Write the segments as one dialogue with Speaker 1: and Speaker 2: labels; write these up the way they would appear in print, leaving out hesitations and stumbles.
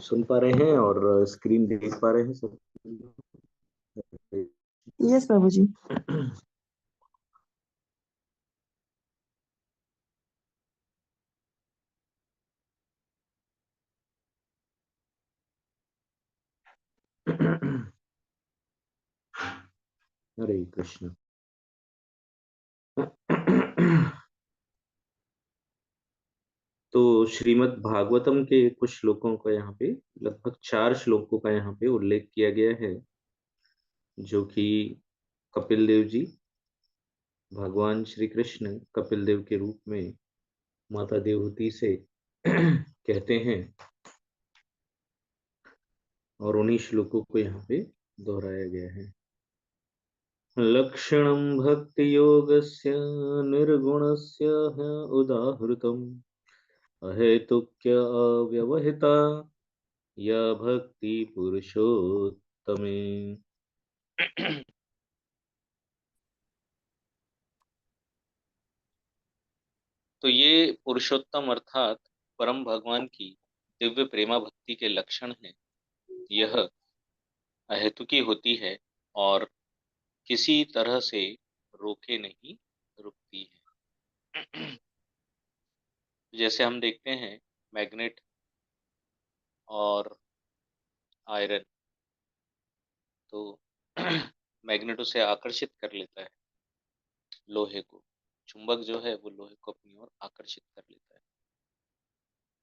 Speaker 1: सुन पा रहे हैं और स्क्रीन देख पा रहे हैं सब?
Speaker 2: यस प्रभु जी।
Speaker 1: हरे कृष्ण। तो श्रीमद् भागवतम के कुछ श्लोकों का यहाँ पे, लगभग 4 श्लोकों का यहाँ पे उल्लेख किया गया है, जो कि कपिल देव जी, भगवान श्री कृष्ण कपिल देव के रूप में माता देवहूति से कहते हैं, और उन्हीं श्लोकों को यहाँ पे दोहराया गया है। लक्षणं भक्ति योगस्य निर्गुणस्य उदाहृतम् अहेतुक्य अव्यवहिता या भक्ति पुरुषोत्तमे। तो ये पुरुषोत्तम अर्थात परम भगवान की दिव्य प्रेमा भक्ति के लक्षण हैं। यह अहेतुकी होती है और किसी तरह से रोके नहीं रुकती है। जैसे हम देखते हैं मैग्नेट और आयरन, तो मैग्नेट उसे आकर्षित कर लेता है, लोहे को। चुंबक जो है वो लोहे को अपनी ओर आकर्षित कर लेता है।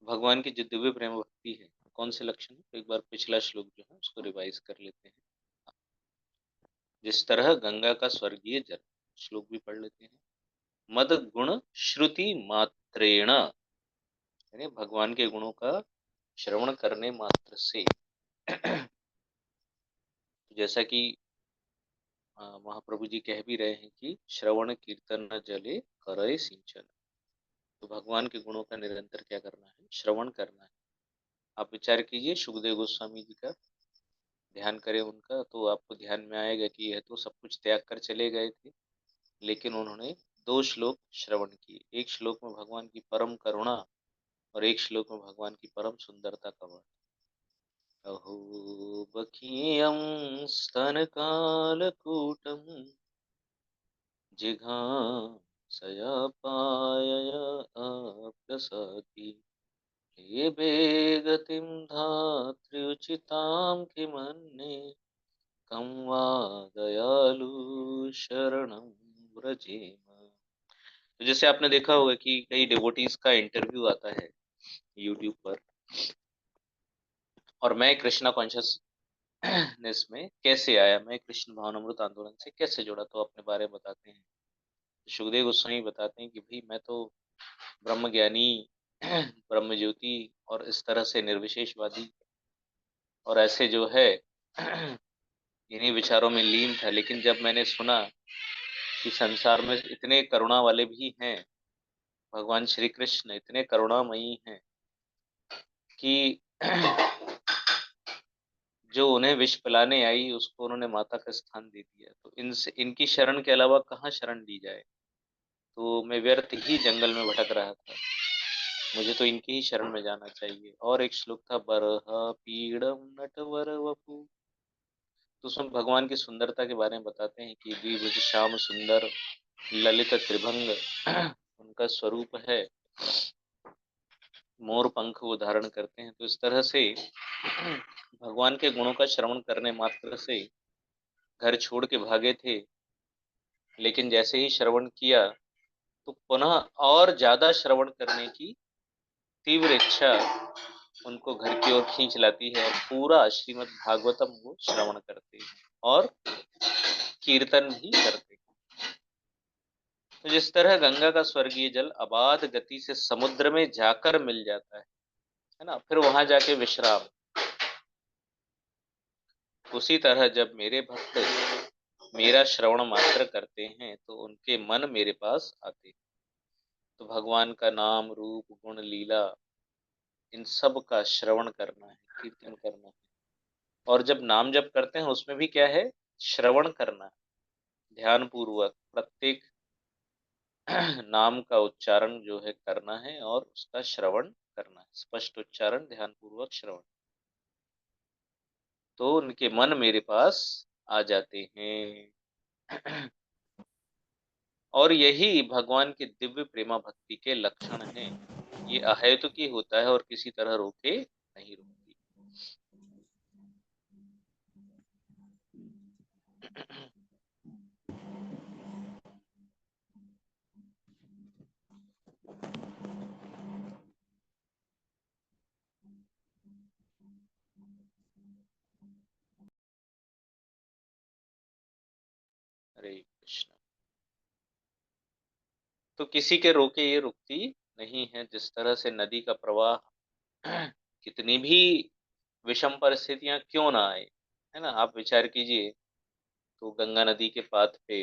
Speaker 1: भगवान की जो दिव्य प्रेम भक्ति है, कौन से लक्षण है? तो एक बार पिछला श्लोक जो है उसको रिवाइज कर लेते हैं। जिस तरह गंगा का स्वर्गीय जल, श्लोक भी पढ़ लेते हैं। मद गुण श्रुति मात्रेण, यानी भगवान के गुणों का श्रवण करने मात्र से। जैसा कि महाप्रभु जी कह भी रहे हैं कि श्रवण कीर्तन न जले करय सिंचन। तो भगवान के गुणों का निरंतर क्या करना है? श्रवण करना है। आप विचार कीजिए, सुखदेव गोस्वामी जी का ध्यान करें उनका, तो आपको ध्यान में आएगा कि यह तो सब कुछ त्याग कर चले गए थे, लेकिन उन्होंने 2 श्लोक श्रवण किए। एक श्लोक में भगवान की परम करुणा और एक श्लोक में भगवान की परम सुंदरता का वर्णन। अहो बकीयम स्तन कालकूटम जिघांसया पायया प्रसाति लेभे गतिं धात्र्युचितां किमन्ये कं वा दयालु शरणं व्रजेम। तो जैसे आपने देखा होगा कि कई डिवोटीज का इंटरव्यू आता है यूट्यूब पर, और मैं कृष्णा कॉन्शियसनेस में कैसे आया, मैं कृष्ण भावनामृत आंदोलन से कैसे जुड़ा, तो अपने बारे में बताते हैं। सुखदेव गोस्वामी बताते हैं कि भाई मैं तो ब्रह्म ज्ञानी, ब्रह्म ज्योति और इस तरह से निर्विशेषवादी और ऐसे जो है इन्हीं विचारों में लीन था। लेकिन जब मैंने सुना कि संसार में इतने करुणा वाले भी हैं, भगवान श्री कृष्ण इतने करुणामयी हैं कि जो उन्हें विष पिलाने आई उसको उन्होंने माता का स्थान दे दिया, तो इनसे इनकी शरण के अलावा कहाँ शरण ली जाए। तो मैं व्यर्थ ही जंगल में भटक रहा था, मुझे तो इनकी ही शरण में जाना चाहिए। और एक श्लोक था, बरहा पीड़म नटवर वपु। तो उसमें भगवान की सुंदरता के बारे में बताते हैं कि द्विभुज श्याम सुंदर ललित त्रिभंग उनका स्वरूप है, मोर पंख वो धारण करते हैं। तो इस तरह से भगवान के गुणों का श्रवण करने मात्र से घर छोड़ के भागे थे, लेकिन जैसे ही श्रवण किया तो पुनः और ज्यादा श्रवण करने की तीव्र इच्छा उनको घर की ओर खींच लाती है, और पूरा श्रीमद् भागवतम वो श्रवण करते हैं और कीर्तन भी करते हैं। तो जिस तरह गंगा का स्वर्गीय जल अबाध गति से समुद्र में जाकर मिल जाता है ना, फिर वहां जाके विश्राम, उसी तरह जब मेरे भक्त मेरा श्रवण मात्र करते हैं तो उनके मन मेरे पास आते हैं। तो भगवान का नाम रूप गुण लीला इन सब का श्रवण करना है, कीर्तन करना है। और जब नाम जप करते हैं उसमें भी क्या है? श्रवण करना है, ध्यान पूर्वक प्रत्येक नाम का उच्चारण जो है करना है और उसका श्रवण करना है, स्पष्ट उच्चारण, ध्यान पूर्वक श्रवण। तो उनके मन मेरे पास आ जाते हैं। और यही भगवान के दिव्य प्रेमा भक्ति के लक्षण हैं। ये अहेतुकी होता है और किसी तरह रोके नहीं रोकती। हरे कृष्ण। तो किसी के रोके ये रुकती नहीं है। जिस तरह से नदी का प्रवाह कितनी भी विषम परिस्थितियां क्यों ना आए, है ना, आप विचार कीजिए। तो गंगा नदी के पाथ पे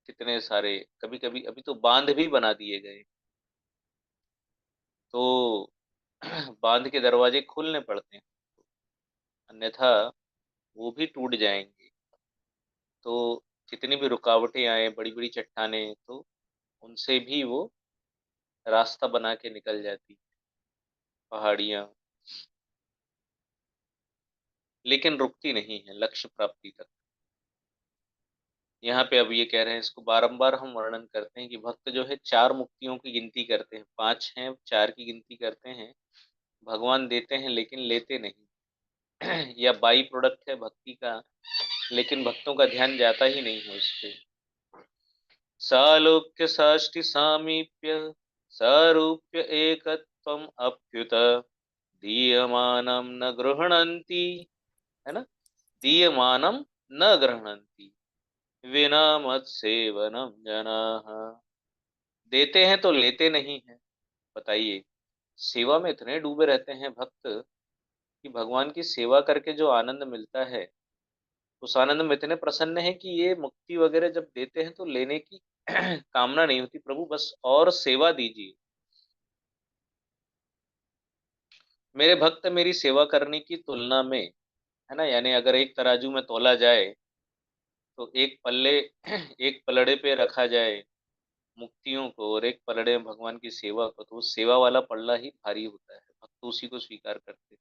Speaker 1: कितने सारे, कभी कभी अभी तो बांध भी बना दिए गए, तो बांध के दरवाजे खोलने पड़ते हैं, अन्यथा वो भी टूट जाएंगे। तो कितनी भी रुकावटें आए, बड़ी बड़ी चट्टानें, तो उनसे भी वो रास्ता बना के निकल जाती, पहाड़ियां, लेकिन रुकती नहीं है लक्ष्य प्राप्ति तक। यहाँ पे अब ये कह रहे हैं, इसको बारंबार हम वर्णन करते हैं कि भक्त जो है चार मुक्तियों की गिनती करते हैं, पांच हैं, चार की गिनती करते हैं। भगवान देते हैं लेकिन लेते नहीं। या बाई प्रोडक्ट है भक्ति का, लेकिन भक्तों का ध्यान जाता ही नहीं है उस पे। सालोक्य साष्टि सामीप्य सारूप्य एकत्वम अप्युत दीयमानम न गृह्णन्ति, है ना, दीयमानम न गृह्णन्ति विना मत सेवनम जनाः। देते हैं तो लेते नहीं हैं। बताइए, सेवा में इतने डूबे रहते हैं भक्त कि भगवान की सेवा करके जो आनंद मिलता है, उस आनंद में इतने प्रसन्न है कि ये मुक्ति वगैरह जब देते हैं तो लेने की कामना नहीं होती। प्रभु बस और सेवा दीजिए। मेरे भक्त मेरी सेवा करने की तुलना में, है ना, यानी अगर एक तराजू में तोला जाए, तो एक पल्ले एक पलड़े पे रखा जाए मुक्तियों को और एक पलड़े में भगवान की सेवा को, तो वो सेवा वाला पल्ला ही भारी होता है, भक्त उसी को स्वीकार करते हैं।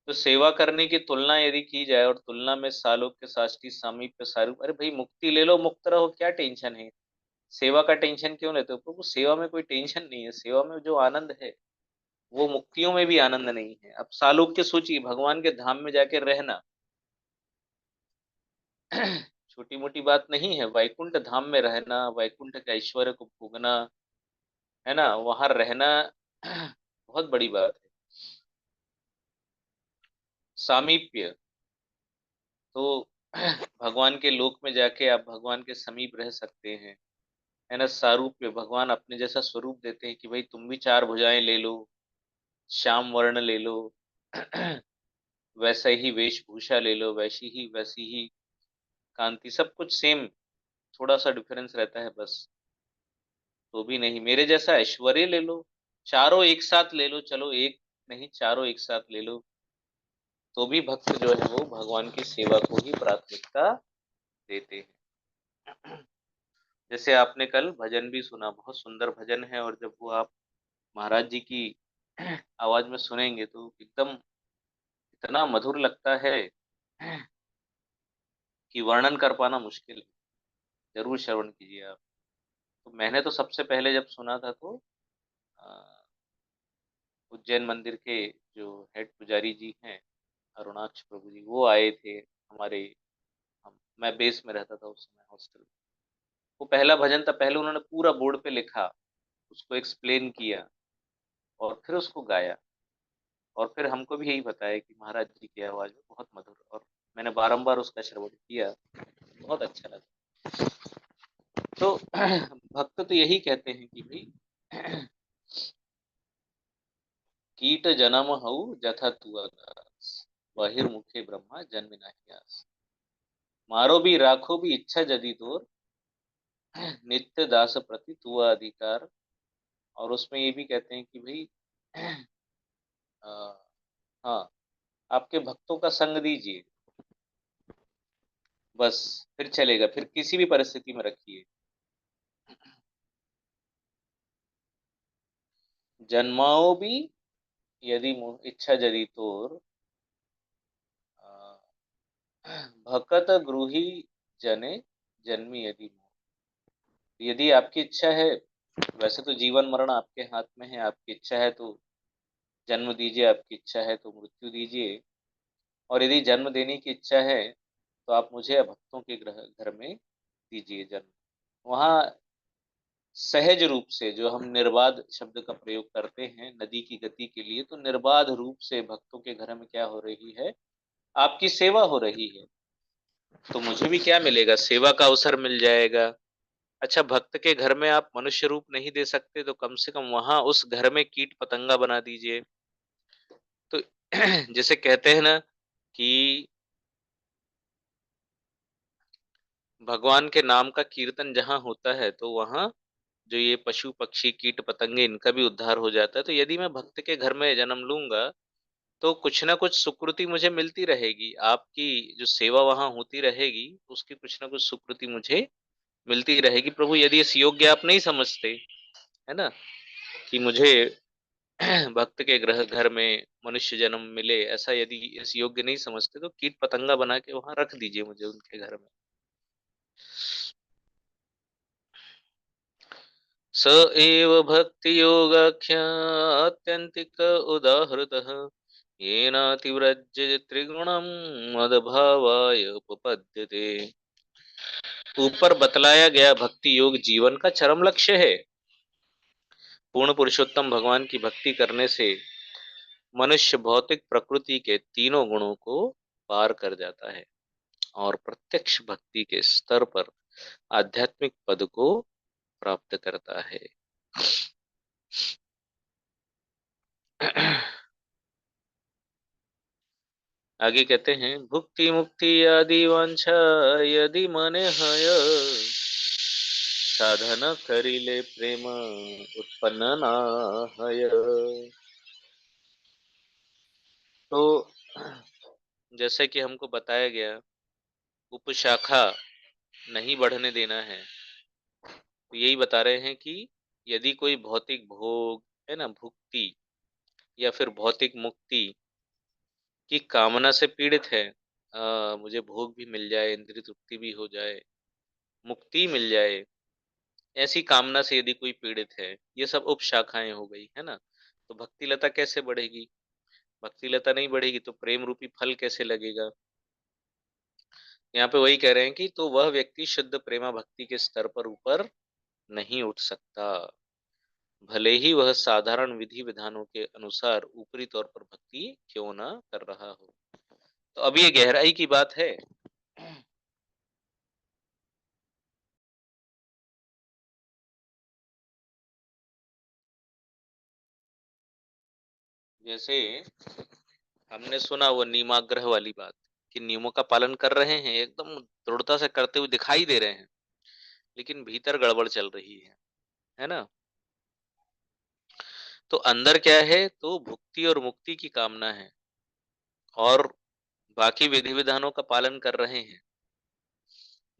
Speaker 1: तो सेवा करने की तुलना यदि की जाए, और तुलना में सालोक्य साष्टी सामीप्य सारूप, अरे भाई मुक्ति ले लो, मुक्त रहो, क्या टेंशन है? सेवा का टेंशन क्यों लेते हो प्रभु? सेवा में कोई टेंशन नहीं है। सेवा में जो आनंद है वो मुक्तियों में भी आनंद नहीं है। अब सालोक्य सोचिए, भगवान के धाम में जाके रहना छोटी मोटी बात नहीं है। वैकुंठ धाम में रहना, वैकुंठ के ऐश्वर्य को भोगना, है ना, वहां रहना बहुत बड़ी बात है। सामीप्य, तो भगवान के लोक में जाके आप भगवान के समीप रह सकते हैं, है ना। सारूप्य, भगवान अपने जैसा स्वरूप देते हैं कि भाई तुम भी चार भुजाएं ले लो, श्याम वर्ण ले लो, वैसा ही वेशभूषा ले लो, वैसी ही कांति, सब कुछ सेम, थोड़ा सा डिफरेंस रहता है बस। तो भी नहीं, मेरे जैसा ऐश्वर्य ले लो, चारों एक साथ ले लो, चलो एक नहीं चारों एक साथ ले लो, तो भी भक्त जो है वो भगवान की सेवा को ही प्राथमिकता देते हैं। जैसे आपने कल भजन भी सुना, बहुत सुंदर भजन है, और जब वो आप महाराज जी की आवाज में सुनेंगे तो एकदम इतना मधुर लगता है कि वर्णन कर पाना मुश्किल है। जरूर श्रवण कीजिए आप। तो मैंने तो सबसे पहले जब सुना था तो अ, उज्जैन मंदिर के जो हेड पुजारी जी हैं, अरुणाक्ष प्रभु जी, वो आए थे हमारे, मैं बेस में रहता था उस समय हॉस्टल। वो पहला भजन था, पहले उन्होंने पूरा बोर्ड पे लिखा, उसको एक्सप्लेन किया, और फिर उसको गाया, और फिर हमको भी यही बताया कि महाराज जी की आवाज में बहुत मधुर, और मैंने बारंबार उसका श्रवण किया, बहुत अच्छा लगा। तो भक्त तो यही कहते हैं कि भाई कीट जन्म हऊ जथा तू आकाश, बहिर्मुखे ब्रह्मा जन्म नहीं आस, मारो भी राखो भी इच्छा जदि तोर, नित्य दास प्रति तू अधिकार। और उसमें ये भी कहते हैं कि भाई अ, हाँ, आपके भक्तों का संग दीजिए, बस, फिर चलेगा, फिर किसी भी परिस्थिति में रखिए। जन्माओ भी यदि इच्छा जदि तोर, भकत गृही जने जन्मी यदि मोह। यदि आपकी इच्छा है, वैसे तो जीवन मरण आपके हाथ में है, आपकी इच्छा है तो जन्म दीजिए, आपकी इच्छा है तो मृत्यु दीजिए। और यदि जन्म देने की इच्छा है तो आप मुझे भक्तों के घर में दीजिए जन्म। वहाँ सहज रूप से, जो हम निर्बाध शब्द का प्रयोग करते हैं नदी की गति के लिए, तो निर्बाध रूप से भक्तों के घर में क्या हो रही है, आपकी सेवा हो रही है। तो मुझे भी क्या मिलेगा, सेवा का अवसर मिल जाएगा। अच्छा, भक्त के घर में आप मनुष्य रूप नहीं दे सकते तो कम से कम वहां उस घर में कीट पतंगा बना दीजिए। तो जैसे कहते हैं ना कि भगवान के नाम का कीर्तन जहाँ होता है तो वहाँ जो ये पशु पक्षी कीट पतंगे इनका भी उद्धार हो जाता है। तो यदि मैं भक्त के घर में जन्म लूंगा तो कुछ ना कुछ सुकृति मुझे मिलती रहेगी, आपकी जो सेवा वहां होती रहेगी उसकी कुछ ना कुछ सुकृति मुझे मिलती रहेगी। प्रभु यदि इस योग्य आप नहीं समझते, है ना, कि मुझे भक्त के ग्रह घर में मनुष्य जन्म मिले, ऐसा यदि इस योग्य नहीं समझते तो कीट पतंगा बना के वहां रख दीजिए मुझे उनके घर में। स एव भक्ति योगाख्यात्यंतिक उदाहृतः येनातिव्रज्य त्रिगुणं मदभावाय उपपद्यते। ऊपर बतलाया गया भक्ति योग जीवन का चरम लक्ष्य है। पूर्ण पुरुषोत्तम भगवान की भक्ति करने से मनुष्य भौतिक प्रकृति के तीनों गुणों को पार कर जाता है और प्रत्यक्ष भक्ति के स्तर पर आध्यात्मिक पद को प्राप्त करता है। आगे कहते हैं, भुक्ति मुक्ति आदि वांछा यदि मने हय, साधन करिले प्रेम उत्पन्न ना हय। तो जैसे कि हमको बताया गया, उपशाखा नहीं बढ़ने देना है। तो यही बता रहे हैं कि यदि कोई भौतिक भोग, है ना, भुक्ति या फिर भौतिक मुक्ति की कामना से पीड़ित है, मुझे भोग भी मिल जाए, इंद्रिय तृप्ति भी हो जाए, मुक्ति मिल जाए, ऐसी कामना से यदि कोई पीड़ित है, ये सब उपशाखाएं हो गई, है ना। तो भक्ति लता कैसे बढ़ेगी, भक्ति लता नहीं बढ़ेगी तो प्रेम रूपी फल कैसे लगेगा। यहाँ पे वही कह रहे हैं कि तो वह व्यक्ति शुद्ध प्रेमा भक्ति के स्तर पर ऊपर नहीं उठ सकता, भले ही वह साधारण विधि विधानों के अनुसार ऊपरी तौर पर भक्ति क्यों ना कर रहा हो। तो अब ये गहराई की बात है। जैसे हमने सुना वो नियमाग्रह वाली बात, कि नियमों का पालन कर रहे हैं, एकदम दृढ़ता से करते हुए दिखाई दे रहे हैं, लेकिन भीतर गड़बड़ चल रही है ना। तो अंदर क्या है, तो भुक्ति और मुक्ति की कामना है, और बाकी विधि विधानों का पालन कर रहे हैं,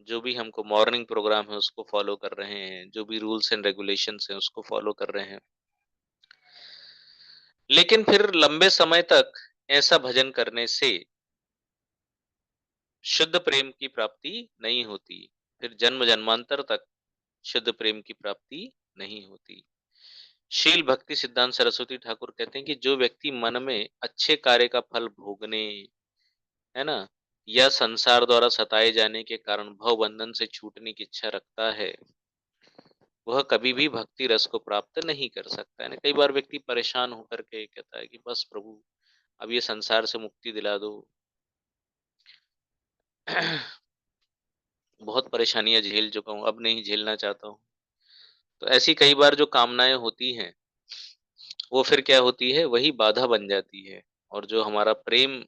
Speaker 1: जो भी हमको मॉर्निंग प्रोग्राम है उसको फॉलो कर रहे हैं, जो भी रूल्स एंड रेगुलेशंस हैं उसको फॉलो कर रहे हैं, लेकिन फिर लंबे समय तक ऐसा भजन करने से शुद्ध प्रेम की प्राप्ति नहीं होती, फिर जन्म जन्मांतर तक शुद्ध प्रेम की प्राप्ति नहीं होती। शील भक्ति सिद्धांत सरस्वती ठाकुर कहते हैं कि जो व्यक्ति मन में अच्छे कार्य का फल भोगने, है ना, या संसार द्वारा सताए जाने के कारण भव बंधन से छूटने की इच्छा रखता है, वह कभी भी भक्ति रस को प्राप्त नहीं कर सकता है ना। कई बार व्यक्ति परेशान होकर के कहता है कि बस प्रभु अब ये संसार से मुक्ति दिला दो, बहुत परेशानियां झेल चुका हूँ, अब नहीं झेलना चाहता हूँ। तो ऐसी कई बार जो कामनाएं होती हैं वो फिर क्या होती है, वही बाधा बन जाती है, और जो हमारा प्रेम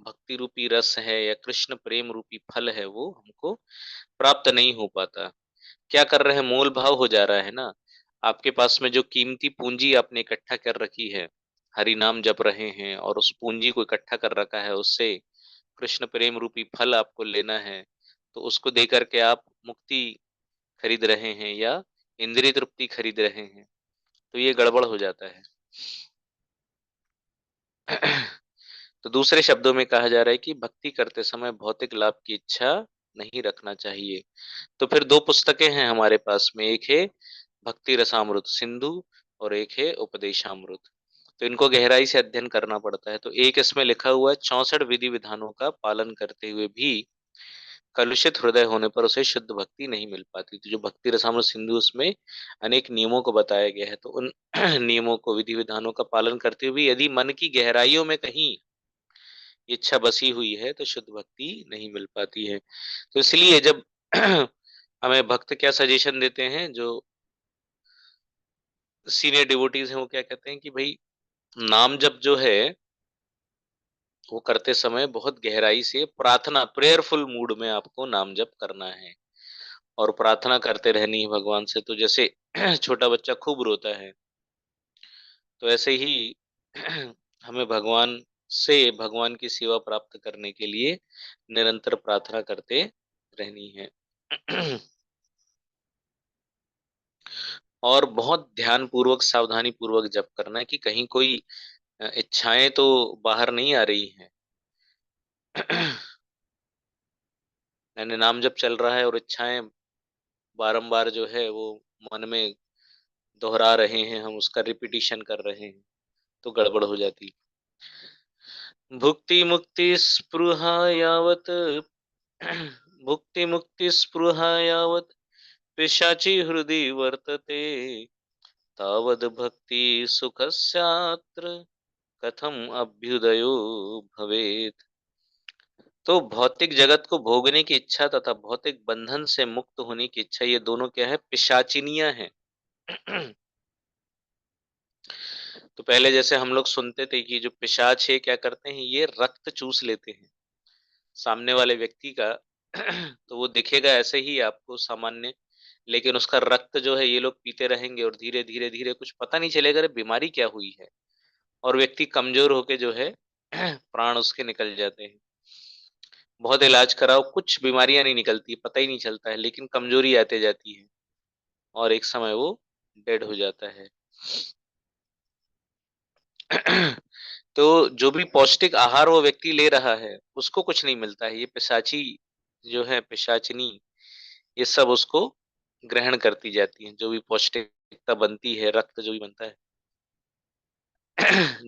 Speaker 1: भक्ति रूपी रस है या कृष्ण प्रेम रूपी फल है वो हमको प्राप्त नहीं हो पाता। क्या कर रहे हैं, मोल भाव हो जा रहा है ना। आपके पास में जो कीमती पूंजी आपने इकट्ठा कर रखी है, हरि नाम जप रहे हैं और उस पूंजी को इकट्ठा कर रखा है, उससे कृष्ण प्रेम रूपी फल आपको लेना है, तो उसको दे करके आप मुक्ति खरीद रहे हैं या इंद्रिय तृप्ति खरीद रहे हैं, तो ये गड़बड़ हो जाता है। तो दूसरे शब्दों में कहा जा रहा है कि भक्ति करते समय भौतिक लाभ की इच्छा नहीं रखना चाहिए। तो फिर दो पुस्तकें हैं हमारे पास में, एक है भक्ति रसामृत सिंधु और एक है उपदेशामृत। तो इनको गहराई से अध्ययन करना पड़ता है। तो एक इसमें लिखा हुआ है 64 विधि विधानों का पालन करते हुए भी कलुषित हृदय होने पर उसे शुद्ध भक्ति नहीं मिल पाती। तो जो भक्ति रसामृत सिंधु, उसमें अनेक नियमों को बताया गया है। तो उन नियमों को, विधि विधानों का पालन करते हुए भी यदि मन की गहराइयों में कहीं इच्छा बसी हुई है तो शुद्ध भक्ति नहीं मिल पाती है। तो इसलिए जब हमें भक्त क्या सजेशन देते हैं, जो सीनियर डिवोटीज हैं, वो क्या कहते हैं कि भाई नाम जप जो है वो करते समय बहुत गहराई से प्रार्थना, प्रेयरफुल मूड में आपको नाम जप करना है और प्रार्थना करते रहनी है भगवान से। तो जैसे छोटा बच्चा खूब रोता है, तो ऐसे ही हमें भगवान से भगवान की सेवा प्राप्त करने के लिए निरंतर प्रार्थना करते रहनी है। और बहुत ध्यान पूर्वक, सावधानी पूर्वक जप करना है कि कहीं कोई इच्छाएं तो बाहर नहीं आ रही हैं। यानी नाम जप चल रहा है और इच्छाएं बारंबार जो है वो मन में दोहरा रहे हैं, हम उसका रिपीटिशन कर रहे हैं, तो गड़बड़ हो जाती। भुक्ति मुक्ति स्पृहा यावत भुक्ति मुक्ति स्पृहा यावत पिशाची हृदि वर्तते तावद भक्ति सुखस्यात्र कथम अभ्युदयो भवेत। तो भौतिक जगत को भोगने की इच्छा तथा भौतिक बंधन से मुक्त होने की इच्छा, ये दोनों क्या है, पिशाचिनियां हैं। तो पहले जैसे हम लोग सुनते थे कि जो पिशाच है क्या करते हैं, ये रक्त चूस लेते हैं सामने वाले व्यक्ति का। तो वो दिखेगा ऐसे ही आपको सामान्य, लेकिन उसका रक्त जो है ये लोग पीते रहेंगे और धीरे धीरे धीरे कुछ पता नहीं चलेगा अरे बीमारी क्या हुई है, और व्यक्ति कमजोर होके जो है प्राण उसके निकल जाते हैं। बहुत इलाज कराओ, कुछ बीमारियां नहीं निकलती, पता ही नहीं चलता है, लेकिन कमजोरी आते जाती है और एक समय वो डेड हो जाता है। तो जो भी पौष्टिक आहार वो व्यक्ति ले रहा है उसको कुछ नहीं मिलता है, ये पिशाची जो है, पिशाचिनी, ये सब उसको ग्रहण करती जाती है, जो भी पौष्टिकता बनती है, रक्त जो भी बनता है।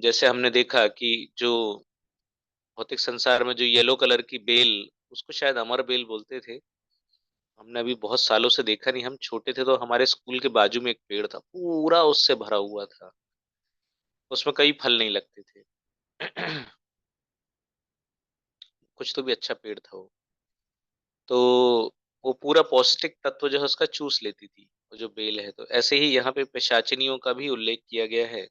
Speaker 1: जैसे हमने देखा कि जो भौतिक संसार में जो येलो कलर की बेल, उसको शायद अमर बेल बोलते थे। हमने अभी बहुत सालों से देखा नहीं, हम छोटे थे तो हमारे स्कूल के बाजू में एक पेड़ था, पूरा उससे भरा हुआ था, उसमें कई फल नहीं लगते थे। कुछ तो भी अच्छा पेड़ था वो। तो वो पूरा पौष्टिक तत्व जो है उसका चूस लेती थी वो जो बेल है। तो ऐसे ही यहाँ पे पिशाचिनियों का भी उल्लेख किया गया है।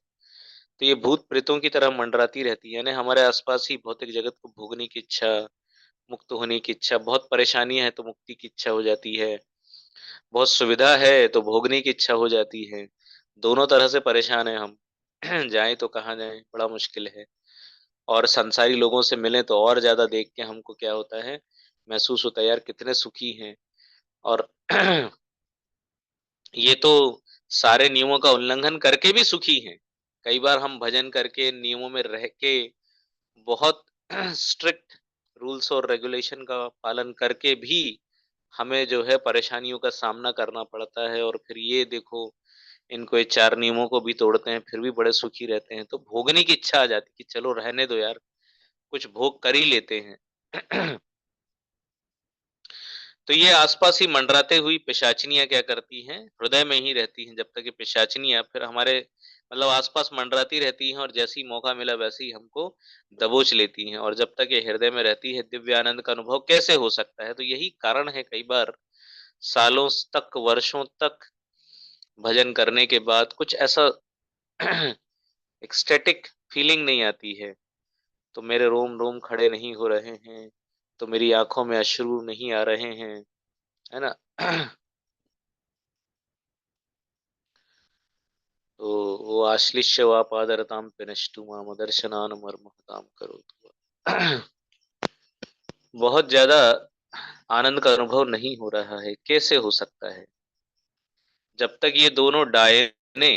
Speaker 1: तो ये भूत प्रेतों की तरह मंडराती रहती है, यानी हमारे आसपास ही भौतिक जगत को भोगने की इच्छा, मुक्त होने की इच्छा, बहुत परेशानियां है तो मुक्ति की इच्छा हो जाती है, बहुत सुविधा है तो भोगने की इच्छा हो जाती है। दोनों तरह से परेशान है हम। जाएं तो कहाँ जाएं, बड़ा मुश्किल है। और संसारी लोगों से मिलें तो और ज्यादा देख के हमको क्या होता है, महसूस होता है यार कितने सुखी हैं। और ये तो सारे नियमों का उल्लंघन करके भी सुखी हैं। कई बार हम भजन करके नियमों में रह के बहुत स्ट्रिक्ट रूल्स और रेगुलेशन का पालन करके भी हमें जो है परेशानियों का सामना करना पड़ता है, और फिर ये देखो इनको, ये चार नियमों को भी तोड़ते हैं फिर भी बड़े सुखी रहते हैं। तो भोगने की इच्छा आ जाती कि चलो रहने दो यार, कुछ भोग कर ही लेते हैं। तो ये आसपास ही मंडराते हुई पिशाचिनियां क्या करती हैं, हृदय में ही रहती हैं। जब तक ये पिशाचिनियां फिर हमारे मतलब आसपास मंडराती रहती हैं, और जैसे ही मौका मिला वैसे ही हमको दबोच लेती हैं। और जब तक ये हृदय में रहती है दिव्य आनंद का अनुभव कैसे हो सकता है। तो यही कारण है कई बार सालों तक, वर्षों तक भजन करने के बाद कुछ ऐसा एक्सटेटिक फीलिंग नहीं आती है। तो मेरे रोम रोम खड़े नहीं हो रहे हैं, तो मेरी आंखों में अश्रु नहीं आ रहे हैं, है ना। तो वो आश्लिष्य वा पादरताम पिनष्टु माम दर्शनान मर्महताम करो। बहुत ज्यादा आनंद का अनुभव नहीं हो रहा है, कैसे हो सकता है। जब तक ये दोनों डायने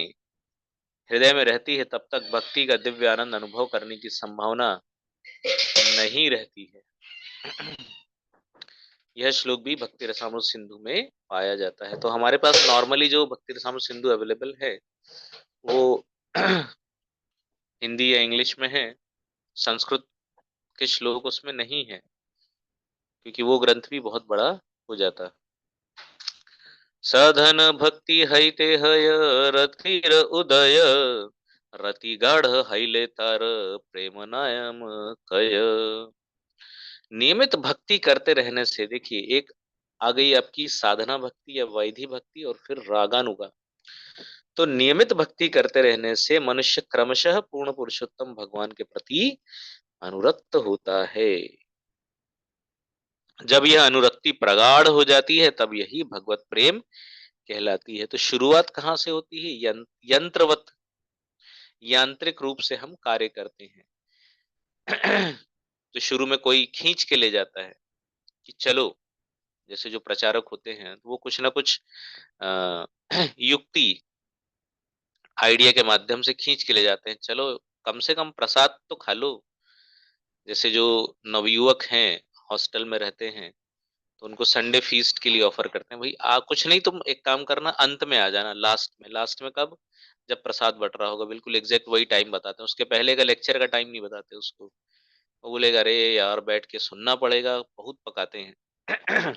Speaker 1: हृदय में रहती है तब तक भक्ति का दिव्य आनंद अनुभव करने की संभावना नहीं रहती है। यह श्लोक भी भक्ति रसामृत सिंधु में पाया जाता है। तो हमारे पास नॉर्मली जो भक्ति रसामृत सिंधु अवेलेबल है वो हिंदी या इंग्लिश में है, संस्कृत के श्लोक उसमें नहीं है, क्योंकि वो ग्रंथ भी बहुत बड़ा हो जाता। सधन भक्ति हईते हय रथिर उदय, रति गाढ़ हईले तार प्रेम नायम कय। नियमित भक्ति करते रहने से, देखिए, एक आ गई आपकी साधना भक्ति या वैधि भक्ति, और फिर रागानुगा। तो नियमित भक्ति करते रहने से मनुष्य क्रमशः पूर्ण पुरुषोत्तम भगवान के प्रति अनुरक्त होता है। जब यह अनुरक्ति प्रगाढ़ हो जाती है तब यही भगवत प्रेम कहलाती है। तो शुरुआत कहाँ से होती है? यंत्रवत, यांत्रिक रूप से हम कार्य करते हैं। तो शुरू में कोई खींच के ले जाता है कि चलो, जैसे जो प्रचारक होते हैं तो वो कुछ ना कुछ अ, युक्ति, आइडिया के माध्यम से खींच के ले जाते हैं, चलो कम से कम प्रसाद तो खा लो। जैसे जो नवयुवक हैं, हॉस्टल में रहते हैं, तो उनको संडे फीस्ट के लिए ऑफर करते हैं, भाई कुछ नहीं, तुम एक काम करना, अंत में आ जाना, लास्ट में। लास्ट में कब? जब प्रसाद बट रहा होगा, बिल्कुल एग्जैक्ट वही टाइम बताते हैं, उसके पहले का लेक्चर का टाइम नहीं बताते उसको। वो बोलेगा अरे यार बैठ के सुनना पड़ेगा, बहुत पकाते हैं।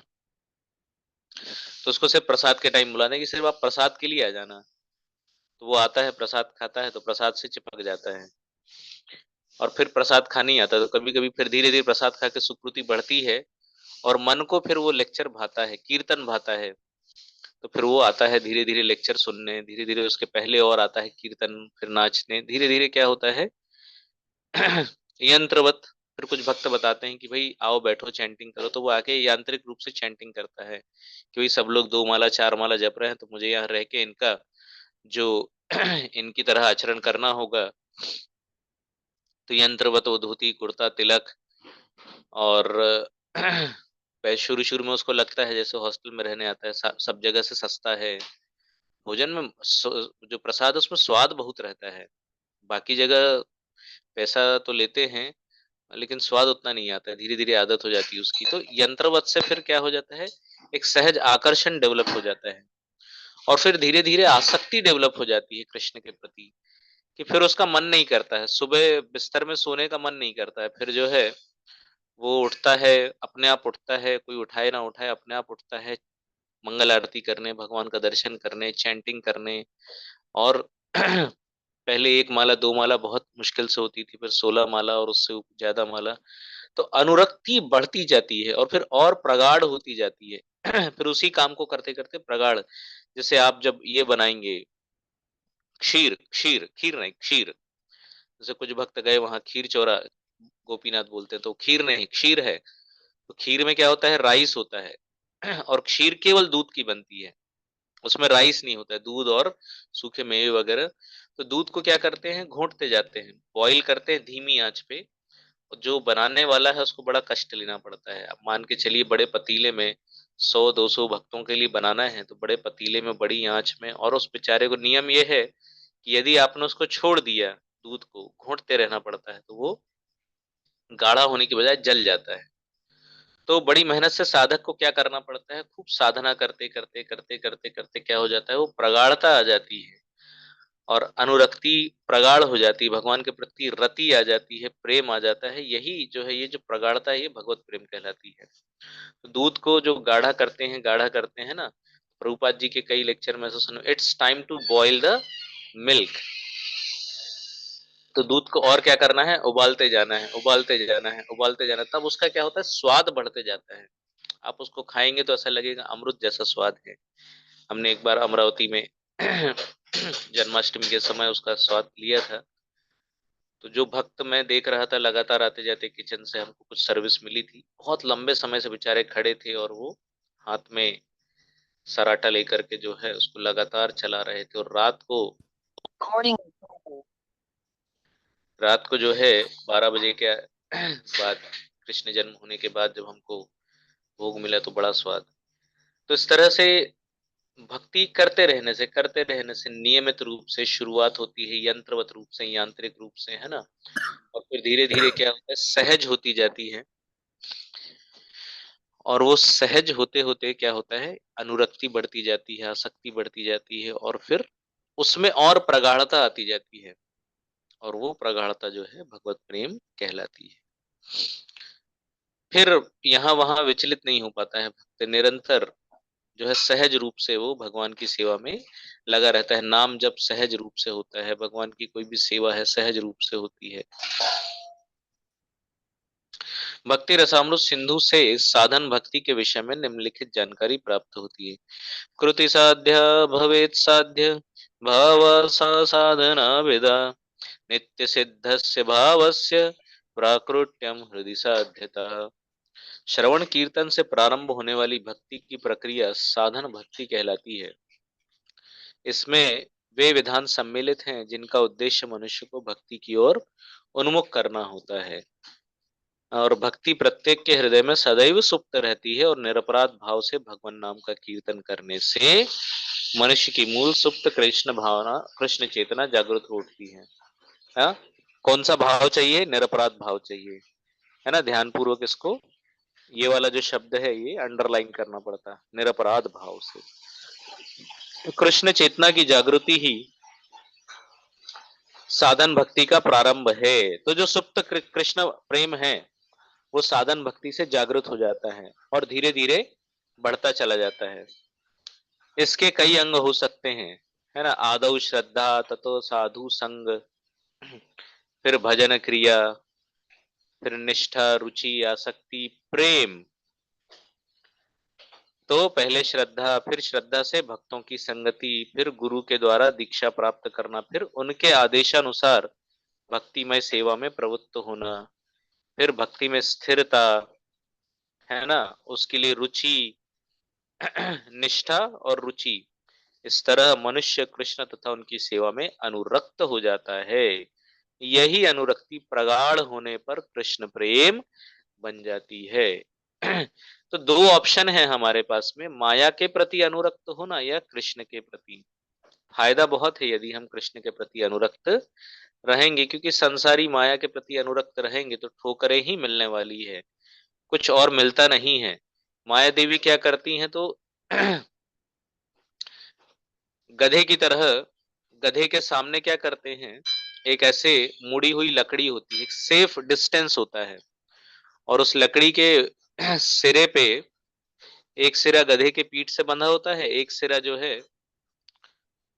Speaker 1: तो उसको सिर्फ प्रसाद के टाइम बुलाने की, सिर्फ आप प्रसाद के लिए आ जाना। तो वो आता है, प्रसाद खाता है, तो प्रसाद से चिपक जाता है, और फिर प्रसाद खाने ही आता है। तो कभी कभी फिर धीरे धीरे प्रसाद खा के सुकृति बढ़ती है, और मन को फिर वो लेक्चर भाता है, कीर्तन भाता है। तो फिर वो आता है धीरे धीरे लेक्चर सुनने, धीरे धीरे उसके पहले और आता है कीर्तन, फिर नाचने, धीरे धीरे क्या होता है? यंत्रवत। फिर कुछ भक्त बताते हैं कि भाई आओ बैठो चैंटिंग करो, तो वो आके यांत्रिक रूप से चैंटिंग करता है कि भाई सब लोग 2 माला 4 माला जप रहे हैं, तो मुझे यहाँ रह के इनका जो इनकी तरह आचरण करना होगा। तो यंत्रवत वो धोती कुर्ता तिलक, और शुरू शुरू में उसको लगता है जैसे हॉस्टल में रहने आता है, सब जगह से सस्ता है। भोजन में जो प्रसाद है उसमें स्वाद बहुत रहता है। बाकी जगह पैसा तो लेते हैं, लेकिन स्वाद उतना नहीं आता है, धीरे धीरे आदत हो जाती है उसकी। तो यंत्रवत से फिर क्या हो जाता है? एक सहज आकर्षण डेवलप हो जाता है, और फिर धीरे धीरे आसक्ति डेवलप हो जाती है कृष्ण के प्रति, कि फिर उसका मन नहीं करता है, सुबह बिस्तर में सोने का मन नहीं करता है, फिर जो है वो उठता है, अपने आप उठता है, कोई उठाए ना उठाए अपने आप उठता है, मंगल आरती करने, भगवान का दर्शन करने, चैंटिंग करने। और पहले 1 माला 2 माला बहुत मुश्किल से होती थी, फिर 16 माला और उससे ज्यादा माला। तो अनुरक्ति बढ़ती जाती है और फिर और प्रगाढ़ होती जाती है। फिर उसी काम को करते करते प्रगाढ़, जैसे आप जब ये बनाएंगे खीर, खीर खीर नहीं, खीर। जैसे कुछ भक्त गए वहां खीर चौरा, गोपीनाथ बोलते हैं, तो खीर नहीं क्षीर है। तो खीर में क्या होता है? राइस होता है। और खीर केवल दूध की बनती है, उसमें राइस नहीं होता है, दूध और सूखे मेवे वगैरह। तो दूध को क्या करते हैं? घोंटते जाते हैं, बॉईल करते हैं धीमी आंच पे। और जो बनाने वाला है उसको बड़ा कष्ट लेना पड़ता है। अब मान के चलिए बड़े पतीले में 100-200 भक्तों के लिए बनाना है, तो बड़े पतीले में बड़ी आंच में, और उस बेचारे को नियम ये है कि यदि आपने उसको छोड़ दिया, दूध को घोंटते रहना पड़ता है, तो वो गाढ़ा होने की बजाय जल जाता है। तो बड़ी मेहनत से साधक को क्या करना पड़ता है? खूब साधना करते करते करते करते करते क्या हो जाता है? वो प्रगाढ़ता आ जाती है, और अनुरक्ति प्रगाढ़ हो जाती है, भगवान के प्रति रति आ जाती है, प्रेम आ जाता है। यही जो है, ये जो प्रगाढ़ता है, ये भगवत प्रेम कहलाती है। तो दूध को जो गाढ़ा करते हैं, गाढ़ा करते हैं ना, प्रभुपाद जी के कई लेक्चर में ऐसा सुनो, it's time to boil the milk. तो दूध को और क्या करना है? उबालते जाना है, उबालते जाना है, उबालते जाना है। तब उसका क्या होता है? स्वाद बढ़ते जाता है। आप उसको खाएंगे तो ऐसा लगेगा अमृत जैसा स्वाद है। हमने एक बार अमरावती में जन्माष्टमी के समय उसका स्वाद लिया था। तो जो भक्त मैं देख रहा था लगातार आते जाते, किचन से हमको कुछ सर्विस मिली थी, बहुत लंबे समय से बेचारे खड़े थे, और वो हाथ में सराटा लेकर के जो है उसको लगातार चला रहे थे। और रात को जो है 12 बजे के बाद, कृष्ण जन्म होने के बाद जब हमको भोग मिला, तो बड़ा स्वाद। तो इस तरह से भक्ति करते रहने से नियमित रूप से शुरुआत होती है, यंत्रवत रूप से, यांत्रिक रूप से, है ना। और फिर धीरे धीरे क्या होता है, सहज होती जाती है। और वो सहज होते होते क्या होता है, अनुरक्ति बढ़ती जाती है, आसक्ति बढ़ती जाती है, और फिर उसमें और प्रगाढ़ता आती जाती है। और वो प्रगाढ़ता जो है भगवत प्रेम कहलाती है। फिर यहाँ वहां विचलित नहीं हो पाता है भक्त, निरंतर जो है सहज रूप से वो भगवान की सेवा में लगा रहता है। नाम जब सहज रूप से होता है, भगवान की कोई भी सेवा है सहज रूप से होती है। भक्ति रसामृत सिंधु से साधन भक्ति के विषय में निम्नलिखित जानकारी प्राप्त होती है। कृति साध्य भवेत साध्य भाव सा साधना विदा नित्य सिद्धस्य भावस्य प्राकृत्यम हृदय साध्यता। श्रवण कीर्तन से प्रारंभ होने वाली भक्ति की प्रक्रिया साधन भक्ति कहलाती है। इसमें वे विधान सम्मिलित हैं जिनका उद्देश्य मनुष्य को भक्ति की ओर उन्मुख करना होता है। और भक्ति प्रत्येक के हृदय में सदैव सुप्त रहती है, और निरपराध भाव से भगवान नाम का कीर्तन करने से मनुष्य की मूल सुप्त कृष्ण भावना, कृष्ण चेतना जागृत होती है। हाँ? कौन सा भाव चाहिए? निरपराध भाव चाहिए, है ना। ध्यान पूर्वक इसको, ये वाला जो शब्द है ये अंडरलाइन करना पड़ता है, निरपराध भाव से। तो कृष्ण चेतना की जागृति ही साधन भक्ति का प्रारंभ है। तो जो सुप्त कृष्ण प्रेम है वो साधन भक्ति से जागृत हो जाता है और धीरे धीरे बढ़ता चला जाता है। इसके कई अंग हो सकते हैं, है ना। आदौ श्रद्धा, ततो साधु संग, फिर भजन क्रिया, फिर निष्ठा, रुचि, आसक्ति, प्रेम। तो पहले श्रद्धा, फिर श्रद्धा से भक्तों की संगति, फिर गुरु के द्वारा दीक्षा प्राप्त करना, फिर उनके आदेशानुसार भक्तिमय सेवा में प्रवृत्त होना, फिर भक्ति में स्थिरता, है ना। उसके लिए रुचि, निष्ठा और रुचि। इस तरह मनुष्य कृष्ण तथा उनकी सेवा में अनुरक्त हो जाता है। यही अनुरक्ति प्रगाढ़ होने पर कृष्ण प्रेम बन जाती है। तो दो ऑप्शन है हमारे पास में, माया के प्रति अनुरक्त होना या कृष्ण के प्रति। फायदा बहुत है यदि हम कृष्ण के प्रति अनुरक्त रहेंगे, क्योंकि संसारी माया के प्रति अनुरक्त रहेंगे तो ठोकरें ही मिलने वाली है, कुछ और मिलता नहीं है। माया देवी क्या करती हैं, तो गधे की तरह, गधे के सामने क्या करते हैं, एक ऐसे मुड़ी हुई लकड़ी होती है, एक सेफ डिस्टेंस होता है, और उस लकड़ी के सिरे पे एक सिरा गधे के पीठ से बंधा होता है, एक सिरा जो है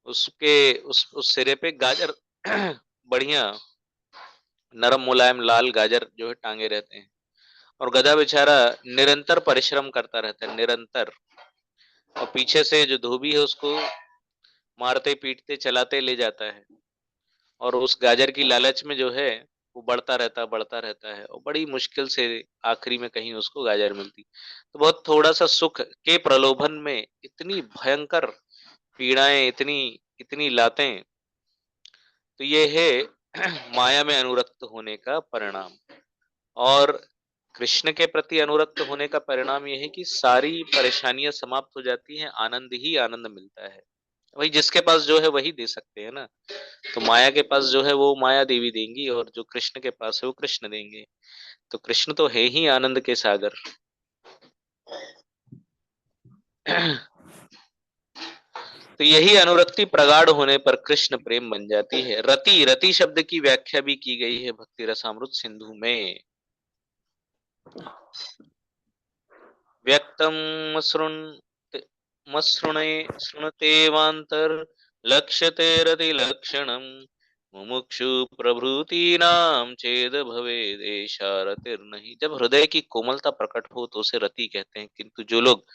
Speaker 1: उसके उस सिरे पे गाजर बढ़िया नरम मुलायम लाल गाजर जो है टांगे रहते हैं। और गधा बेचारा निरंतर परिश्रम करता रहता है, निरंतर। और पीछे से जो धोबी है उसको मारते पीटते चलाते ले जाता है, और उस गाजर की लालच में जो है वो बढ़ता रहता है, और बड़ी मुश्किल से आखिरी में कहीं उसको गाजर मिलती। तो बहुत थोड़ा सा सुख के प्रलोभन में इतनी भयंकर पीड़ाएं, इतनी इतनी लातें। तो ये है माया में अनुरक्त होने का परिणाम। और कृष्ण के प्रति अनुरक्त होने का परिणाम यह है कि सारी परेशानियां समाप्त हो जाती हैं, आनंद ही आनंद मिलता है। वही जिसके पास जो है वही दे सकते हैं ना। तो माया के पास जो है वो माया देवी देंगी, और जो कृष्ण के पास है वो कृष्ण देंगे। तो कृष्ण तो है ही आनंद के सागर। तो यही अनुरक्ति प्रगाढ़ होने पर कृष्ण प्रेम बन जाती है। रति, रति शब्द की व्याख्या भी की गई है भक्ति रसामृत सिंधु में। व्यक्तम मसृण मसृणे शृणुतेवांतर लक्ष्यते रति लक्षणम मुमुक्षु प्रभृतीनाम चेद भवेदेशा रतिर्नहि। जब हृदय की कोमलता प्रकट हो तो उसे रति कहते हैं, किंतु जो लोग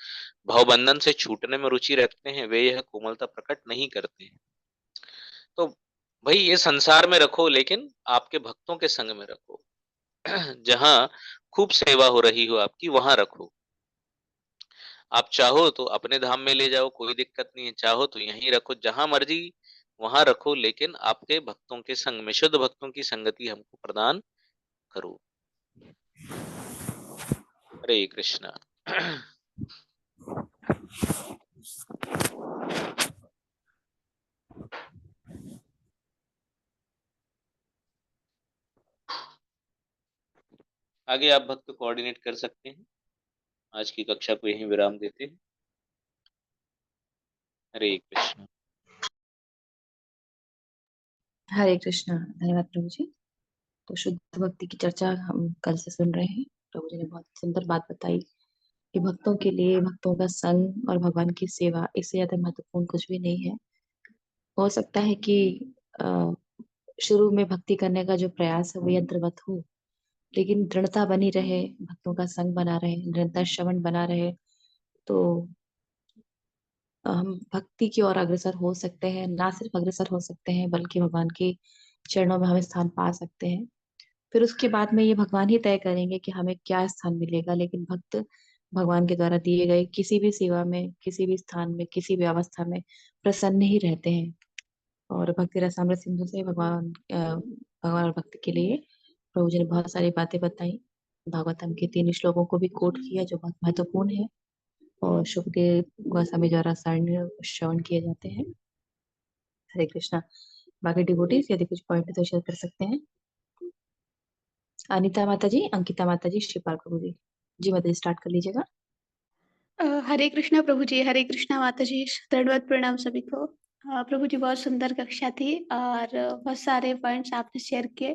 Speaker 1: भवबंधन से छूटने में रुचि रखते हैं वे यह कोमलता प्रकट नहीं करते हैं। तो भाई ये संसार में रखो, लेकिन आपके भक्तों के संग में रखो। जहां खूब सेवा हो रही हो आपकी वहां रखो। आप चाहो तो अपने धाम में ले जाओ, कोई दिक्कत नहीं है, चाहो तो यहीं रखो, जहां मर्जी वहां रखो, लेकिन आपके भक्तों के संग में, शुद्ध भक्तों की संगति हमको प्रदान करो। हरे कृष्णा। आगे आप भक्त कोऑर्डिनेट कर सकते हैं। आज की कक्षा को यहीं विराम देते हैं। हरे कृष्ण।
Speaker 2: हरे कृष्णा। धन्यवाद प्रभु जी। तो शुद्ध भक्ति की चर्चा हम कल से सुन रहे हैं। प्रभु जी ने बहुत सुंदर बात बताई कि भक्तों के लिए भक्तों का संग और भगवान की सेवा, इससे ज्यादा महत्वपूर्ण कुछ भी नहीं है। हो सकता है कि अ, शुरू में भक्ति करने का जो प्रयास है वो यंत्रवत हो, लेकिन दृढ़ता बनी रहे, भक्तों का संग बना रहे, निरंतर श्रवण बना रहे, तो हम भक्ति की ओर अग्रसर हो सकते हैं। ना सिर्फ अग्रसर हो सकते हैं, बल्कि भगवान के चरणों में हमें स्थान पा सकते हैं। फिर उसके बाद में ये भगवान ही तय करेंगे कि हमें क्या स्थान मिलेगा, लेकिन भक्त भगवान के द्वारा दिए गए किसी भी सेवा में, किसी भी स्थान में, किसी भी अवस्था में प्रसन्न ही रहते हैं। और भक्ति रसामृत सिंधु से भगवान और भक्त के लिए प्रभु जी ने बहुत सारी बातें बताई। भागवतम के 3 श्लोकों को भी कोट किया जो बहुत महत्वपूर्ण है, और शुभदेव गोस्वामी द्वारा सारण्य श्रवण किए जाते हैं। हरे कृष्णा। बाकी डिवोटीज यदि कुछ पॉइंट तो शेयर कर सकते हैं। अनीता माता जी, अंकिता माता जी, श्रीपाल प्रभु जी। जी माता जी स्टार्ट कर लीजिएगा।
Speaker 3: हरे कृष्णा प्रभु जी, हरे कृष्णा माता जी, दंडवत प्रणाम सभी को। प्रभु जी बहुत सुंदर कक्षा थी और बहुत सारे पॉइंट्स आपने शेयर किए।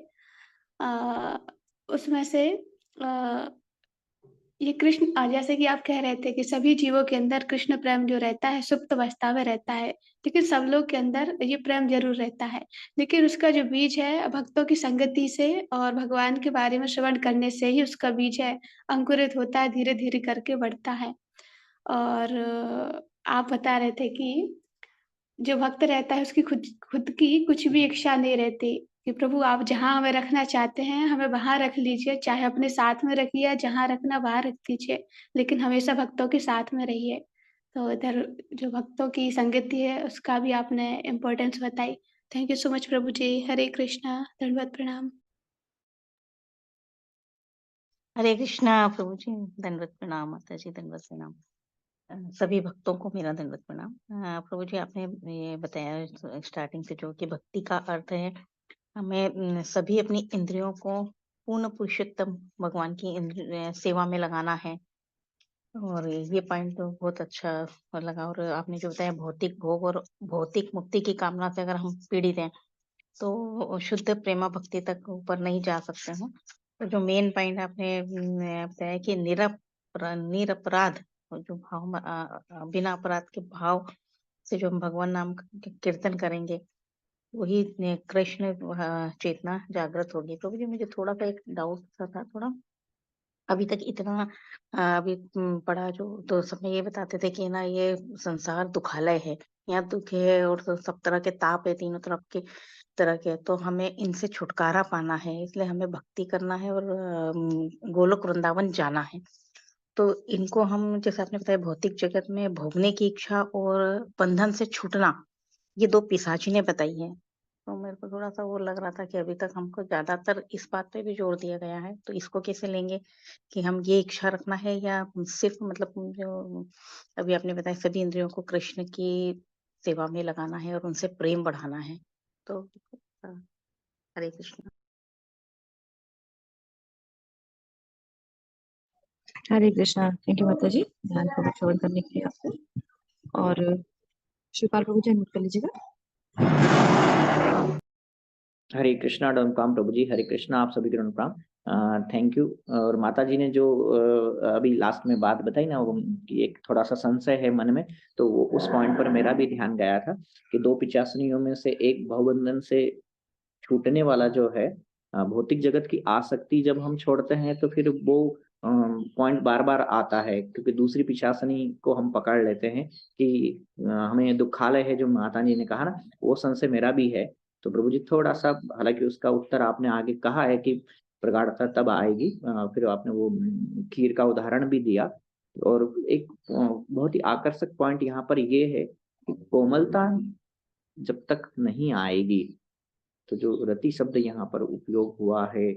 Speaker 3: उसमें से ये कृष्ण जैसे कि आप कह रहे थे कि सभी जीवों के अंदर कृष्ण प्रेम जो रहता है सुप्त अवस्था में रहता है, लेकिन सब लोग के अंदर ये प्रेम जरूर रहता है। लेकिन उसका जो बीज है भक्तों की संगति से और भगवान के बारे में श्रवण करने से ही उसका बीज है अंकुरित होता है, धीरे धीरे करके बढ़ता है। और आप बता रहे थे कि जो भक्त रहता है उसकी खुद खुद की कुछ भी इच्छा नहीं रहती कि प्रभु आप जहाँ हमें रखना चाहते हैं हमें वहाँ रख लीजिए, चाहे अपने साथ में रखिए, जहाँ रखना वहाँ रख दीजिए, लेकिन हमेशा भक्तों के साथ में रहिए। तो इधर जो भक्तों की संगति है उसका भी आपने इम्पोर्टेंस बताई। थैंक यू सो मच प्रभु जी। हरे कृष्णा, दंडवत प्रणाम।
Speaker 4: हरे कृष्णा प्रभु जी, दंडवत प्रणाम माता जी, दंडवत प्रणाम। सभी भक्तों को मेरा दंडवत प्रणाम। प्रभु जी आपने ये बताया स्टार्टिंग से जो कि भक्ति का अर्थ है हमें सभी अपनी इंद्रियों को पूर्ण पुरुषोत्तम भगवान की सेवा में लगाना है। और ये पॉइंट तो बहुत अच्छा लगा। और आपने जो बताया भौतिक भोग और भौतिक मुक्ति की कामना से अगर हम पीड़ित हैं तो शुद्ध प्रेमा भक्ति तक ऊपर नहीं जा सकते हैं। तो जो मेन पॉइंट आपने बताया कि निरपराध जो भाव बिना अपराध के भाव से जो हम भगवान नाम कीर्तन करेंगे वही कृष्ण चेतना जागृत होगी। तो मुझे थोड़ा सा एक डाउट था थोड़ा अभी तक इतना अभी पढ़ा जो तो सब में ये बताते थे कि ना ये संसार दुखालय है, यहाँ दुख है और तो सब तरह के ताप है, तीनों तरफ के तरह के। तो हमें इनसे छुटकारा पाना है, इसलिए हमें भक्ति करना है और गोलोक वृंदावन जाना है। तो इनको हम जैसे आपने बताया भौतिक जगत में भोगने की इच्छा और बंधन से छूटना, ये 2 पिशाचिनें बताई हैं। तो मेरे को थोड़ा सा वो लग रहा था कि अभी तक हमको ज्यादातर इस बात पे भी जोर दिया गया है, तो इसको कैसे लेंगे कि हम ये इच्छा रखना है या सिर्फ मतलब जो अभी आपने बताया सभी इंद्रियों को कृष्ण की सेवा में लगाना है और उनसे प्रेम बढ़ाना है। तो हरे कृष्ण।
Speaker 2: हरे कृष्णा। थैंक यू माता जी ध्यान पूर्वक श्रवण करने के लिए आपको। और श्रीपाल प्रभु जी नोट कर लीजिएगा।
Speaker 5: हरे कृष्णा डोम प्रभु जी, हरे कृष्णा आप सभी को प्रणाम। Thank you. और माता जी ने जो अभी लास्ट में बात बताई ना, वो कि एक थोड़ा सा संशय है मन में, तो वो उस पॉइंट पर मेरा भी ध्यान गया था कि 2 पिशाचिनियों में से एक भवबंधन से छूटने वाला जो है भौतिक जगत की आसक्ति जब हम छोड़ते हैं तो फिर वो पॉइंट बार बार आता है, क्योंकि दूसरी पिशाचनी को हम पकड़ लेते हैं कि हमें दुखालय है, जो माता जी ने कहा ना, वो संशय मेरा भी है। तो प्रभु जी थोड़ा सा, हालांकि उसका उत्तर आपने आगे कहा है कि प्रगाढ़ता तब आएगी, फिर आपने वो खीर का उदाहरण भी दिया। और एक बहुत ही आकर्षक पॉइंट यहाँ पर ये है कि कोमलता जब तक नहीं आएगी, तो जो रति शब्द यहाँ पर उपयोग हुआ है,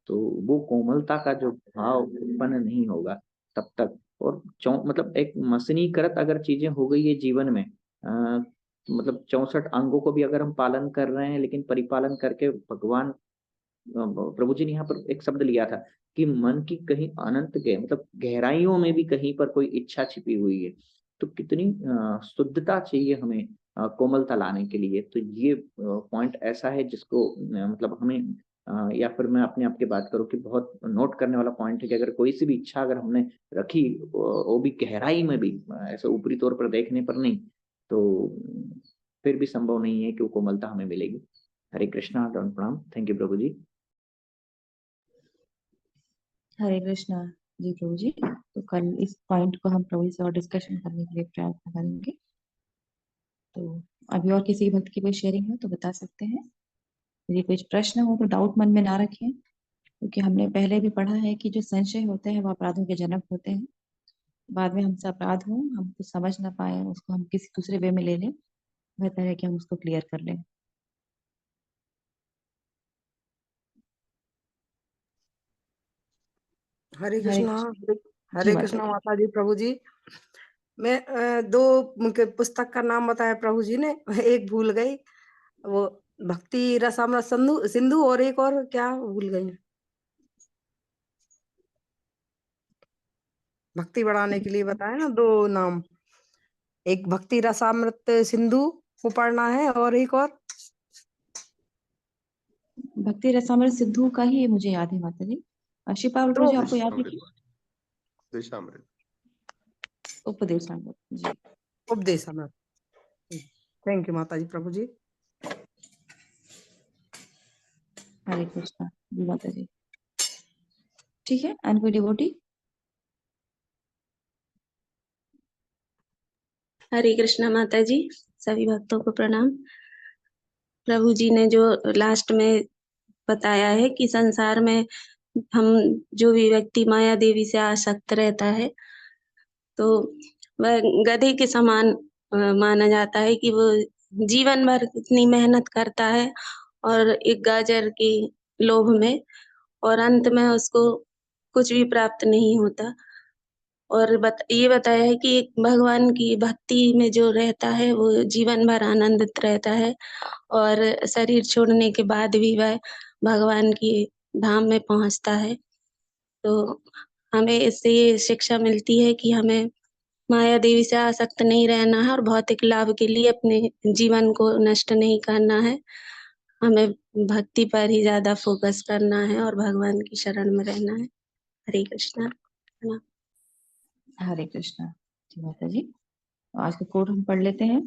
Speaker 5: तो वो कोमलता का जो भाव उत्पन्न नहीं होगा। तब तक। और मतलब एक मशीनीकृत अगर चीजें हो गई है जीवन में, मतलब 64 अंगों को भी अगर हम पालन कर रहे हैं, लेकिन परिपालन करके भगवान प्रभु जी ने यहाँ पर एक शब्द लिया था कि मन की कहीं अनंत मतलब गहराइयों में भी कहीं पर कोई इच्छा छिपी हुई है। तो कितनी शुद्धता चाहिए हमें कोमलता लाने के लिए। तो ये पॉइंट ऐसा है जिसको मतलब हमें या फिर मैं अपने आप की बात करूं कि बहुत नोट करने वाला पॉइंट है कि अगर कोई सी भी इच्छा अगर हमने रखी, वो भी गहराई में भी, ऐसे ऊपरी तौर पर देखने पर नहीं, तो फिर भी संभव नहीं है कि वो कोमलता हमें मिलेगी। हरे कृष्णा, दंड प्रणाम। थैंक यू प्रभु जी।
Speaker 2: हरे कृष्णा जी प्रभु जी। तो कल इस पॉइंट को हम प्रभु जी से और डिस्कशन करने के लिए प्रयत्न करेंगे। तो अभी और किसी भक्त की कोई शेयरिंग हो तो बता सकते हैं। यदि कुछ प्रश्न हो तो डाउट मन में ना रखें, क्योंकि हमने पहले भी पढ़ा है कि जो संशय होते हैं वो अपराधों के जनक होते हैं। बाद में हमसे अपराध हो, हम कुछ समझ ना पाए, उसको हम किसी दूसरे वे में ले लें, बेहतर है कि हम उसको क्लियर कर लें।
Speaker 6: हरे
Speaker 2: हरे
Speaker 6: कृष्णा।
Speaker 2: कृष्ण। जी
Speaker 6: हरे
Speaker 2: माता
Speaker 6: कृष्णा
Speaker 2: जी।
Speaker 6: माता जी, प्रभु जी। मैं दो पुस्तक का नाम बताया प्रभु जी ने, एक भूल गई, वो भक्ति रसामृत सिंधु सिंधु, और एक और क्या भूल गई, भक्ति बढ़ाने के लिए बताया ना दो नाम, एक भक्ति रसामृत सिंधु को पढ़ना है और एक और
Speaker 2: भक्ति रसामृत सिद्धू का ही मुझे याद है माता जी। शिपा प्रभु जी आपको याद है कि?
Speaker 7: उपदेशामृत।
Speaker 2: उपदेशामृत जी।
Speaker 6: उपदेशामृत। थैंक यू माता जी, प्रभु जी।
Speaker 2: हरे कृष्णा जी माता जी। ठीक है, एंड कोई डिवोटी?
Speaker 8: हरे कृष्णा माता जी, सभी भक्तों को प्रणाम। प्रभु जी ने जो लास्ट में बताया है कि संसार में हम जो भी व्यक्ति माया देवी से आसक्त रहता है तो वह गधे के समान माना जाता है कि वो जीवन भर इतनी मेहनत करता है और एक गाजर के लोभ में, और अंत में उसको कुछ भी प्राप्त नहीं होता। और ये बताया है कि एक भगवान की भक्ति में जो रहता है वो जीवन भर आनंदित रहता है और शरीर छोड़ने के बाद भी वह भगवान की धाम में पहुंचता है। तो हमें इससे ये शिक्षा मिलती है कि हमें माया देवी से आसक्त नहीं रहना है और भौतिक लाभ के लिए अपने जीवन को नष्ट नहीं करना है। हमें भक्ति पर ही ज्यादा फोकस करना है और भगवान की शरण में रहना है। हरे कृष्णा।
Speaker 2: हरे कृष्णा जी माता जी। आज का कोड हम पढ़ लेते हैं।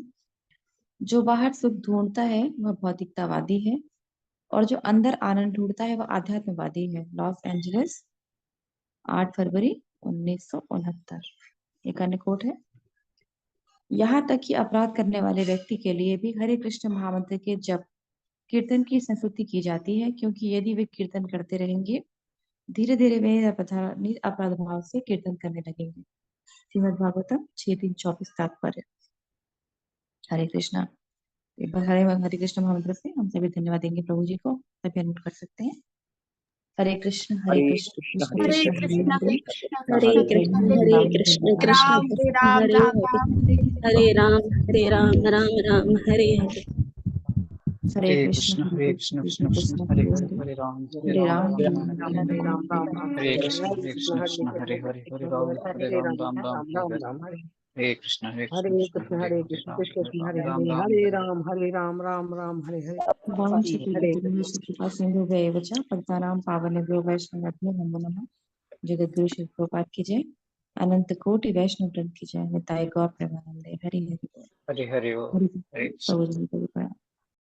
Speaker 2: जो बाहर सुख ढूंढता है वह भौतिकतावादी है, और जो अंदर आनंद ढूंढता है वह आध्यात्मवादी है। लॉस एंजलिस, 8 फरवरी 1969। एक अन्य कोट है। यहाँ तक कि अपराध करने वाले व्यक्ति के लिए भी हरे कृष्ण महामंत्र के जप कीर्तन की संस्तुति की जाती है, क्योंकि यदि वे कीर्तन करते रहेंगे धीरे धीरे वे अपराध भाव से कीर्तन करने लगेंगे। श्रीमद् भागवतम 6:3-24 तात्पर्य। हरे कृष्णा। एक बार हरे कृष्ण महामंत्र से हम सभी धन्यवाद देंगे प्रभु जी को, सभी अनम्यूट कर सकते हैं। हरे कृष्ण
Speaker 5: हरे
Speaker 2: कृष्ण
Speaker 5: कृष्ण,
Speaker 2: कृष्ण
Speaker 5: हरे
Speaker 3: हरे
Speaker 2: कृष्ण
Speaker 5: कृष्ण,
Speaker 2: हरे
Speaker 3: कृष्णा
Speaker 2: हरे,
Speaker 8: हरे
Speaker 3: कृष्णा
Speaker 8: कृष्ण
Speaker 3: कृष्णा
Speaker 8: हरे
Speaker 3: हरे
Speaker 8: कृष्ण
Speaker 3: हरे
Speaker 8: कृष्ण
Speaker 3: राम
Speaker 8: कृष्ण
Speaker 3: राम
Speaker 8: हरे
Speaker 3: राम
Speaker 8: हरे,
Speaker 3: राम हरे
Speaker 8: हरे राम राम राम हरे हरे।
Speaker 2: हरे कृष्ण
Speaker 9: कृष्ण
Speaker 2: कृष्ण
Speaker 9: कृष्ण
Speaker 2: कृष्ण
Speaker 9: हरे
Speaker 2: हरे
Speaker 9: हरे,
Speaker 2: हरे,
Speaker 9: हरे राम
Speaker 2: हरे राम
Speaker 6: हरे
Speaker 2: राम
Speaker 6: राम
Speaker 2: राम
Speaker 6: हरे राम राम राम
Speaker 9: हरे
Speaker 6: हरे
Speaker 9: कृष्ण
Speaker 6: हरे,
Speaker 9: कृष्ण हरे हरे, हरे राम राम
Speaker 6: राम राम हरे,
Speaker 9: हरे कृष्ण
Speaker 6: हरे
Speaker 9: कृष्ण
Speaker 6: कृष्ण
Speaker 9: हरे
Speaker 6: हरे
Speaker 9: हरे
Speaker 6: कृष्ण
Speaker 9: राम
Speaker 6: कृष्ण कृष्ण हरे
Speaker 9: राम
Speaker 6: हरे,
Speaker 9: राम
Speaker 6: हरे राम राम राम हरे हरे। हरे
Speaker 2: कृपा सिंधु वच पतितानां पावनेभ्यो वैष्णवेभ्यो नमो नमः। जगद्गुरु श्री प्रभुपाद की जय। अनंत कोटि वैष्णव वृंद की जय। निताय गौर प्रेमानंदे। हरि हरि बोल।
Speaker 9: हरे हरे
Speaker 2: हरि
Speaker 9: हरे
Speaker 2: प्रभु जी।